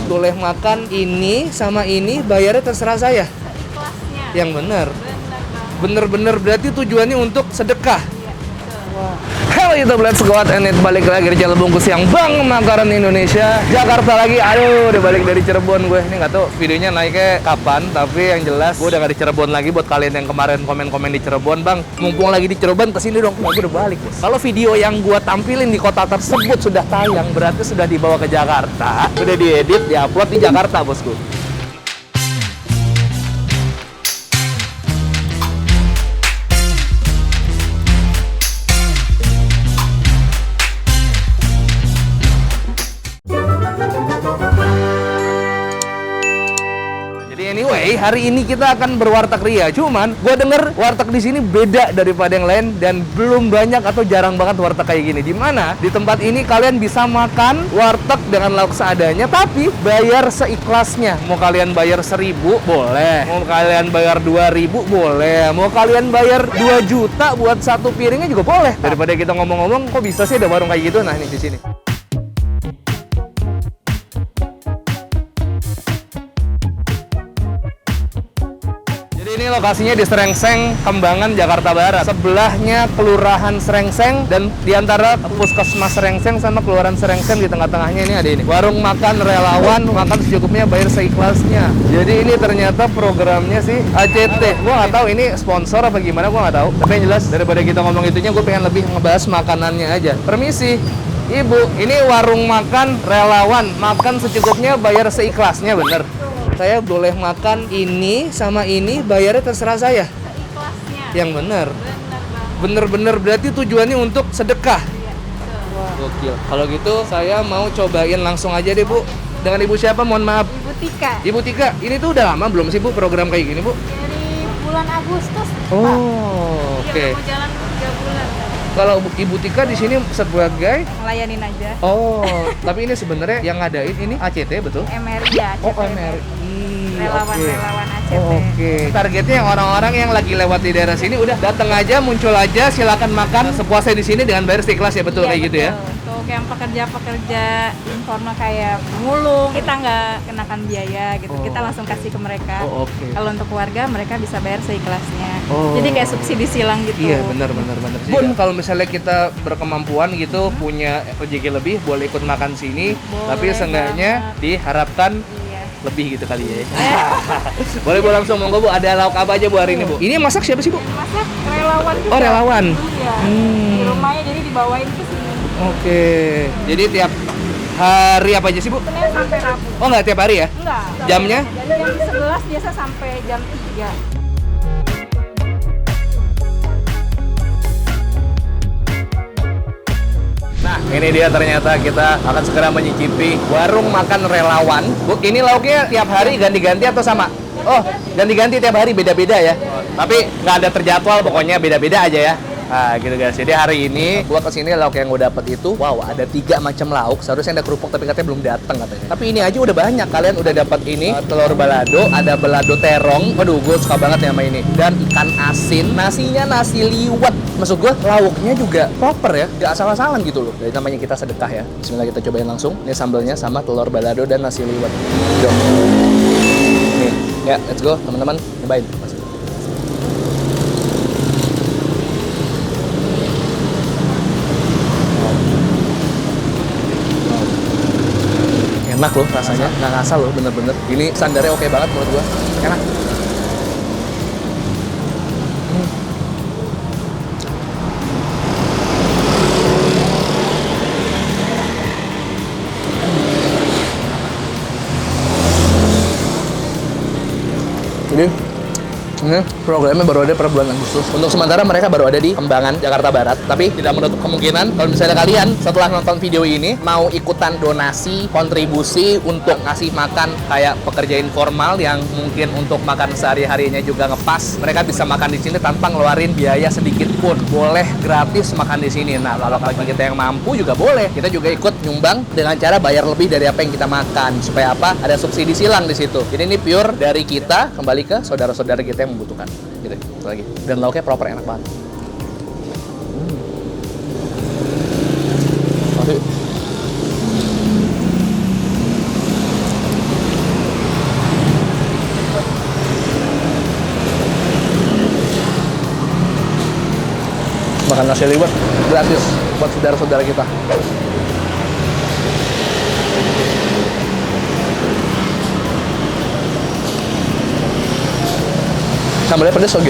boleh makan ini sama ini, bayarnya terserah saya. Kelasnya. Yang bener. Bener-bener berarti tujuannya untuk sedekah. Wah. Halo YouTube, let's go out and eat. Balik lagi di channel Bungkus yang Bang Makanan Indonesia, Jakarta lagi. Aduh, udah balik dari Cirebon gue. Ini nggak tahu videonya naiknya kapan, tapi yang jelas gue udah nggak di Cirebon lagi. Buat kalian yang kemarin komen-komen di Cirebon, Bang, mumpung lagi di Cirebon, kesini dong. Gue udah balik. Kalau video yang gue tampilin di kota tersebut sudah tayang, berarti sudah dibawa ke Jakarta, udah diedit, diupload di Jakarta, bosku. Anyway, hari ini kita akan berwarteg ria. Cuman, gue denger warteg di sini beda daripada yang lain dan belum banyak atau jarang banget warteg kayak gini. Dimana di tempat ini kalian bisa makan warteg dengan lauk seadanya, tapi bayar seikhlasnya. Mau kalian bayar 1.000 boleh, mau kalian bayar 2.000 boleh, mau kalian bayar 2 juta buat satu piringnya juga boleh. Daripada kita ngomong-ngomong, kok bisa sih ada warung kayak gitu? Nah, ini di sini. Ini lokasinya di Srengseng, Kembangan, Jakarta Barat. Sebelahnya Kelurahan Srengseng dan diantara Puskesmas Srengseng sama Kelurahan Srengseng di tengah-tengahnya ini ada ini. Warung makan relawan, makan secukupnya, bayar seikhlasnya. Jadi ini ternyata programnya sih ACT. Gue nggak tahu ini sponsor apa gimana, gue nggak tahu. Tapi yang jelas daripada kita ngomong itunya, gue pengen lebih ngebahas makanannya aja. Permisi, Ibu, ini warung makan relawan, makan secukupnya, bayar seikhlasnya, bener? Saya boleh makan ini sama ini, bayarnya terserah saya. Kelasnya. Yang bener. Bener-bener berarti tujuannya untuk sedekah. Iya, betul. Wah, gokil. Kalau gitu saya mau cobain langsung aja deh, Bu. Dengan Ibu siapa? Mohon maaf. Ibu Tika. Ibu Tika, ini tuh udah lama belum sih, Bu, program kayak gini, Bu? Dari bulan Agustus, Pak. Oh, oke. Mau jalan 3 bulan. Kalau Ibu Tika di sini sebagai Ngelayanin aja. oh, tapi ini sebenarnya yang ngadain ini ACT, betul? MRI ya. Oh, ACT. MRI. Relawan-relawan ACT. Oke. Targetnya yang orang-orang yang lagi lewat di daerah sini udah datang aja, muncul aja, silakan makan sepuasnya di sini dengan bayar seikhlas ya, betul, Iya, kayak gitu ya. Untuk yang pekerja-pekerja informal kayak mulung, kita nggak kenakan biaya gitu. Oh. Kita langsung kasih ke mereka. Oh, oke. Kalau untuk keluarga, mereka bisa bayar seikhlasnya. Oh. Jadi kayak subsidi silang gitu. Iya, benar. Bun, kalau misalnya kita berkemampuan gitu, punya rezeki lebih, boleh ikut makan sini, Boleh tapi seenggaknya banget. diharapkan Iya. lebih gitu kali ya. Boleh, Bu, langsung monggo, Bu. Ada lauk apa aja, Bu, hari ini, Bu? Ini masak siapa sih, Bu? Masak relawan juga. Oh, relawan. Iya. Di rumahnya jadi dibawain ke sini. Oke. Jadi tiap hari apa aja sih, Bu? Senin sampai Rabu. Oh, nggak tiap hari ya? Enggak. Jamnya? Dari jam 11 biasa sampai jam 3. Nah, ini dia ternyata kita akan segera menyicipi warung makan relawan. Bu, ini lauknya tiap hari ganti-ganti atau sama? Oh, ganti-ganti tiap hari, beda-beda ya? Tapi nggak ada terjadwal, pokoknya beda-beda aja ya? Nah, gitu guys. Jadi hari ini gua kesini, lauk yang gue dapet itu, wow, ada 3 macam lauk. Seharusnya ada kerupuk, tapi katanya belum datang katanya. Tapi ini aja udah banyak. Kalian udah dapat ini, telur balado, ada balado terong. Waduh, gue suka banget ya sama ini. Dan ikan asin, nasinya nasi liwet. Maksud gue, lauknya juga proper ya, gak asal-asalan gitu loh. Jadi namanya kita sedekah ya. Bismillah, kita cobain langsung. Ini sambelnya sama telur balado dan nasi liwet. Yuk. Nih, ya, let's go teman-teman, nyobain. Enak loh rasanya, nggak ngasal loh, bener-bener. Ini standarnya oke banget menurut gua. Enak. Ini programnya baru ada per bulan Agustus. Untuk sementara mereka baru ada di Kembangan, Jakarta Barat. Tapi tidak menutup kemungkinan kalau misalnya kalian setelah nonton video ini mau ikutan donasi, kontribusi untuk ngasih makan kayak pekerja informal yang mungkin untuk makan sehari-harinya juga ngepas. Mereka bisa makan di sini tanpa ngeluarin biaya sedikit pun. Boleh gratis makan di sini. Nah, kalau bagi kita yang mampu juga boleh. Kita juga ikut nyumbang dengan cara bayar lebih dari apa yang kita makan. Supaya apa? Ada subsidi silang di situ. Jadi ini pure dari kita kembali ke saudara-saudara kita yang membutuhkan gitu lagi. Dan lauknya proper, enak banget. makan nasi liwet gratis buat saudara-saudara kita. Sambalnya pedes lagi.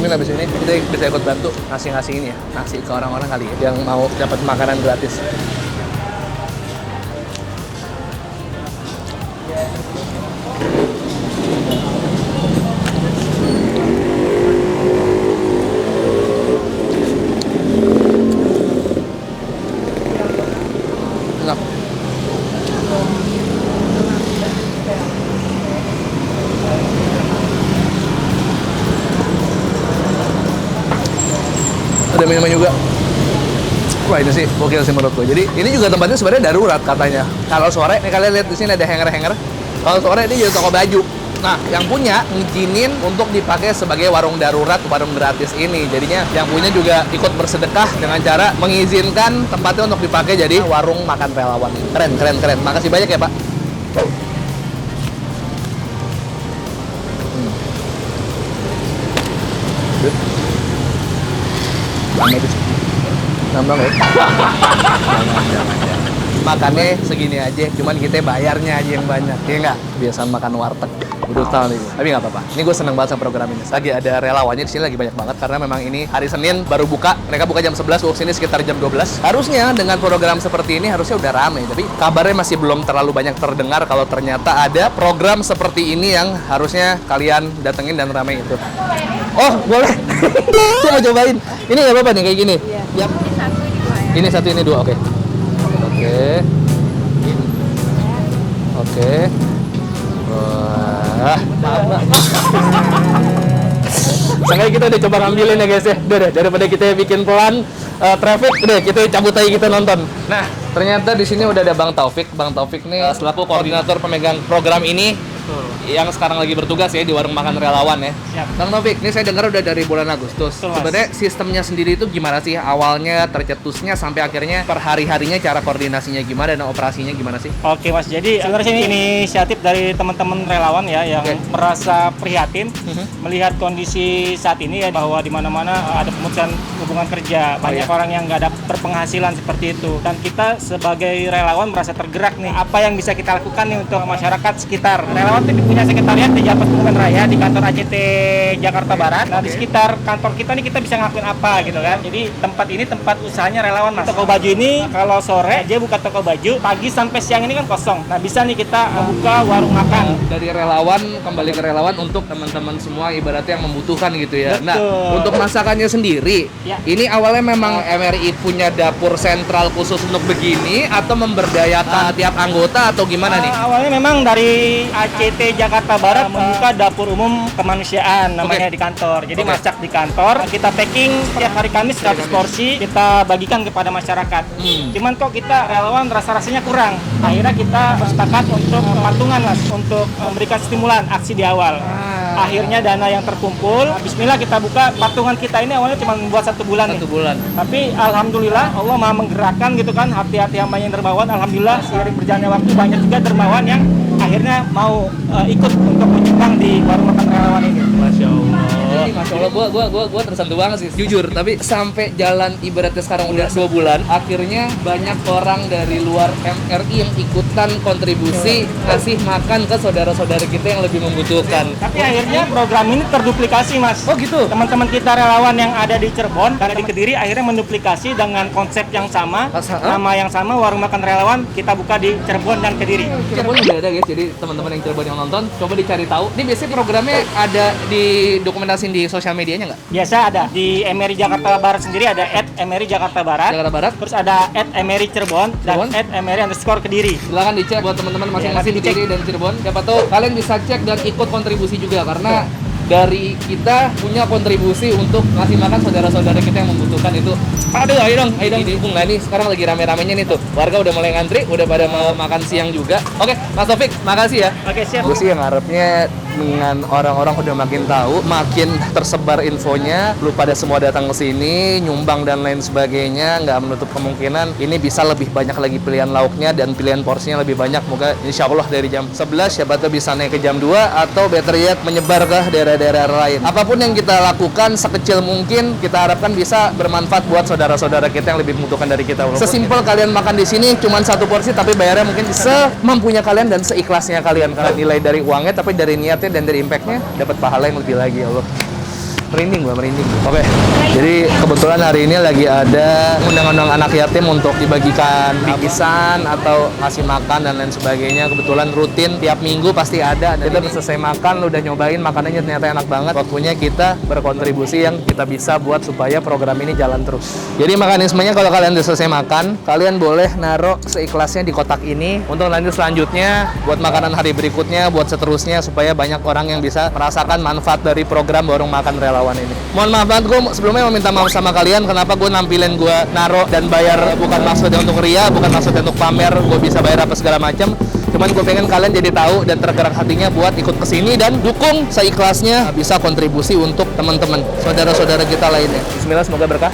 Mungkin habis ini kita bisa ikut bantu ngasih ini ya, ngasih ke orang-orang kali ya, yang mau dapat makanan gratis. Enak. Ada minuman juga. Wah ini sih gokil sih menurut gue. Jadi ini juga tempatnya sebenarnya darurat katanya. Kalau sore, nih kalian lihat di sini ada hanger-hanger. Kalau sore ini jadi toko baju. Nah, yang punya ngizinin untuk dipakai sebagai warung darurat, warung gratis ini. Jadinya yang punya juga ikut bersedekah dengan cara mengizinkan tempatnya untuk dipakai jadi warung makan relawan. Keren, keren, keren. Makasih banyak ya, Pak. Nambah ya? Jangan. Makannya segini aja, cuman kita bayarnya aja yang banyak. Iya nggak? Kebiasaan makan warteg. Udah tahu nih. Tapi nggak apa-apa. Ini gue seneng banget sama program ini. Lagi ada relawannya di sini lagi banyak banget karena memang ini hari Senin baru buka. Mereka buka jam 11, gue sini sekitar jam 12. Harusnya dengan program seperti ini harusnya udah rame. Tapi kabarnya masih belum terlalu banyak terdengar kalau ternyata ada program seperti ini yang harusnya kalian datengin dan rame itu. Oh, boleh. Saya mau cobain. Ini nggak apa-apa nih kayak gini. Iya. Yap. Ini satu, ini dua ya. Ini satu, ini dua, oke. Oke. Oke. Wah. Sengaja kita udah coba ngambilin ya guys ya. Udah deh, daripada kita bikin pelan traffic, udah kita cabut aja kita nonton. Nah, ternyata di sini udah ada Bang Taufik. Bang Taufik nih selaku koordinator pemegang program ini. Yang sekarang lagi bertugas ya di warung makan relawan ya. Siap. Bang Taufik, ini saya dengar udah dari bulan Agustus. Betul, Mas. Sebenarnya sistemnya sendiri itu gimana sih? Awalnya tercetusnya sampai akhirnya per hari-harinya cara koordinasinya gimana dan operasinya gimana sih? Oke Mas, jadi sebenarnya ini inisiatif dari teman-teman relawan ya yang Oke. merasa prihatin melihat kondisi saat ini ya bahwa di mana-mana ada pemutusan hubungan kerja, banyak iya. orang yang nggak ada berpenghasilan seperti itu. Dan kita sebagai relawan merasa tergerak nih, apa yang bisa kita lakukan nih untuk masyarakat sekitar. Relawan itu punya sekretariat di Jalan Pemukiman Raya di kantor ACT Jakarta Barat. Nah, di sekitar kantor kita nih kita bisa ngelakuin apa gitu kan. Jadi tempat ini tempat usahanya relawan Mas. Toko baju ini kalau sore dia buka toko baju, pagi sampai siang ini kan kosong. Nah, bisa nih kita membuka warung makan. Dari relawan kembali ke relawan untuk teman-teman semua ibaratnya yang membutuhkan gitu ya. Nah, Betul. untuk masakannya sendiri, Ya. ini awalnya memang MRI punya dapur sentral khusus untuk begini atau memberdayakan tiap anggota atau gimana nih? Awalnya memang dari ACT Jakarta Barat membuka dapur umum kemanusiaan namanya Oke. di kantor. Jadi Oke. masak di kantor, kita packing setiap hari Kamis 100 porsi, kita bagikan kepada masyarakat. Cuman kok kita relawan rasa-rasanya kurang. Akhirnya kita bersepakat untuk patungan Mas, untuk memberikan stimulan aksi di awal. Akhirnya dana yang terkumpul, bismillah kita buka patungan kita ini awalnya cuma buat 1 bulan nih. 1 bulan. Tapi alhamdulillah Allah maha menggerakkan gitu kan hati-hati hamba yang dermawan. Alhamdulillah seiring berjalannya waktu banyak juga dermawan yang akhirnya mau ikut untuk menyumbang di warung makan relawan ini. Masya Allah. Jadi Masya Allah, gua tersentuh banget sih, jujur. Tapi sampai jalan ibaratnya sekarang udah 2 bulan, akhirnya banyak orang dari luar MRI yang ikutan kontribusi ngasih makan ke saudara-saudara kita yang lebih membutuhkan. Tapi akhirnya program ini terduplikasi Mas. Oh gitu? Teman-teman kita relawan yang ada di Cirebon dan di Kediri akhirnya menduplikasi dengan konsep yang sama, nama yang sama, warung makan relawan kita buka di Cirebon dan Kediri. Cirebon udah ada guys, jadi teman-teman yang Cirebon yang nonton, coba dicari tahu. Ini biasanya programnya ada di dokumentasi di sosial medianya nggak? Biasa ada di MRI Jakarta Barat sendiri ada @MRI Jakarta Barat. Jakarta Barat. Terus ada @MRI Cirebon dan @MRI_Kediri. Silakan dicek buat teman-teman masing-masing nanti di Kediri dan Cirebon. Siapa tahu kalian bisa cek dan ikut kontribusi juga karena dari kita punya kontribusi untuk ngasih makan saudara-saudara kita yang membutuhkan itu. Aduh, ayo dong didukung. Nah ini sekarang lagi rame-ramenya nih tuh. Warga udah mulai ngantri, udah pada mau makan siang juga. Oke, Mas Taufik, makasih ya. Oke, siap. Gue sih yang ngarepnya dengan orang-orang udah makin tahu, makin tersebar infonya, lu pada semua datang ke sini, nyumbang dan lain sebagainya, nggak menutup kemungkinan ini bisa lebih banyak lagi pilihan lauknya dan pilihan porsinya lebih banyak. Moga insya Allah dari jam 11 siapa tahu bisa naik ke jam 2 atau better yet menyebar ke daerah-daerah lain. Apapun yang kita lakukan sekecil mungkin kita harapkan bisa bermanfaat buat saudara-saudara kita yang lebih membutuhkan dari kita. Sesimpel kalian makan di sini cuma satu porsi tapi bayarnya mungkin semampunya kalian dan seikhlasnya kalian, karena nilai dari uangnya tapi dari niatnya dan dari impact-nya dapat pahala yang lebih lagi. Allah, merinding gua, merinding. Oke, jadi kebetulan hari ini lagi ada undang-undang anak yatim untuk dibagikan bingkisan atau ngasih makan dan lain sebagainya. Kebetulan rutin tiap minggu pasti ada. Dan kita selesai makan, lu udah nyobain makanannya ternyata enak banget. Waktunya kita berkontribusi yang kita bisa buat supaya program ini jalan terus. Jadi mekanismenya kalau kalian udah selesai makan, kalian boleh naruh seikhlasnya di kotak ini untuk lanjut selanjutnya buat makanan hari berikutnya, buat seterusnya supaya banyak orang yang bisa merasakan manfaat dari program Warung Makan Relawan ini. Mohon maaf banget, gue sebelumnya mau minta maaf sama kalian kenapa gue nampilin gue naruh dan bayar bukan maksudnya untuk ria, bukan maksudnya untuk pamer gue bisa bayar apa segala macam. Cuman gue pengen kalian jadi tahu dan tergerak hatinya buat ikut kesini dan dukung seikhlasnya bisa kontribusi untuk teman-teman saudara-saudara kita lainnya. Bismillah, semoga berkah.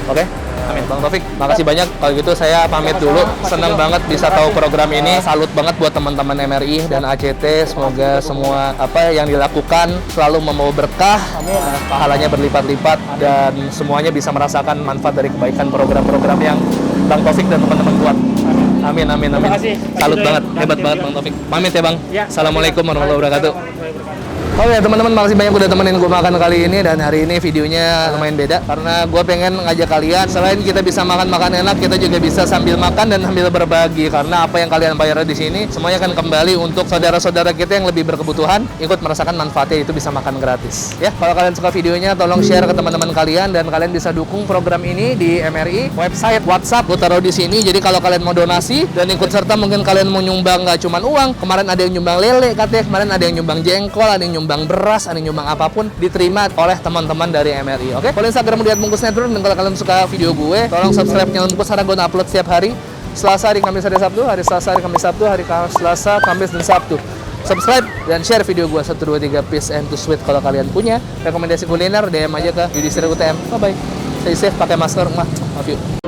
Oke. Amin. Bang Taufik, makasih banyak. Kalau gitu saya pamit dulu. Senang banget bisa tahu program ini. Salut banget buat teman-teman MRI dan ACT. Semoga semua apa yang dilakukan selalu membawa berkah, pahalanya berlipat-lipat dan semuanya bisa merasakan manfaat dari kebaikan program-program yang Bang Taufik dan teman-teman buat. Amin, amin, amin. Salut banget, hebat banget Bang Taufik. Pamit ya Bang. Assalamualaikum warahmatullahi wabarakatuh. Oke teman-teman, makasih banyak udah temenin gue makan kali ini. Dan hari ini videonya lumayan beda karena gue pengen ngajak kalian, selain kita bisa makan enak, kita juga bisa sambil makan dan sambil berbagi. Karena apa yang kalian bayar di sini semuanya akan kembali untuk saudara-saudara kita yang lebih berkebutuhan ikut merasakan manfaatnya, itu bisa makan gratis. Ya, kalau kalian suka videonya tolong share ke teman-teman kalian dan kalian bisa dukung program ini di MRI, website, WhatsApp gue taruh di sini. Jadi kalau kalian mau donasi dan ikut serta, mungkin kalian mau nyumbang nggak cuma uang. Kemarin ada yang nyumbang lele katanya, kemarin ada yang nyumbang jengkol, ada yang nyumbang beras, ada yang nyumbang apapun, diterima oleh teman-teman dari MRI. Oke? Follow Instagram Lihat Bungkus Network, dan kalau kalian suka video gue, tolong subscribe channel Bungkus karena gue upload setiap hari. Selasa, hari Kamis, hari Sabtu, hari Selasa, hari Kamis, Sabtu, hari Selasa, Kamis, dan Sabtu. Subscribe dan share video gue 1, 2, 3 Peace and to Sweet. Kalau kalian punya rekomendasi kuliner, DM aja ke Yudhistira UTM. Bye-bye. Stay safe, pakai masker. Love you.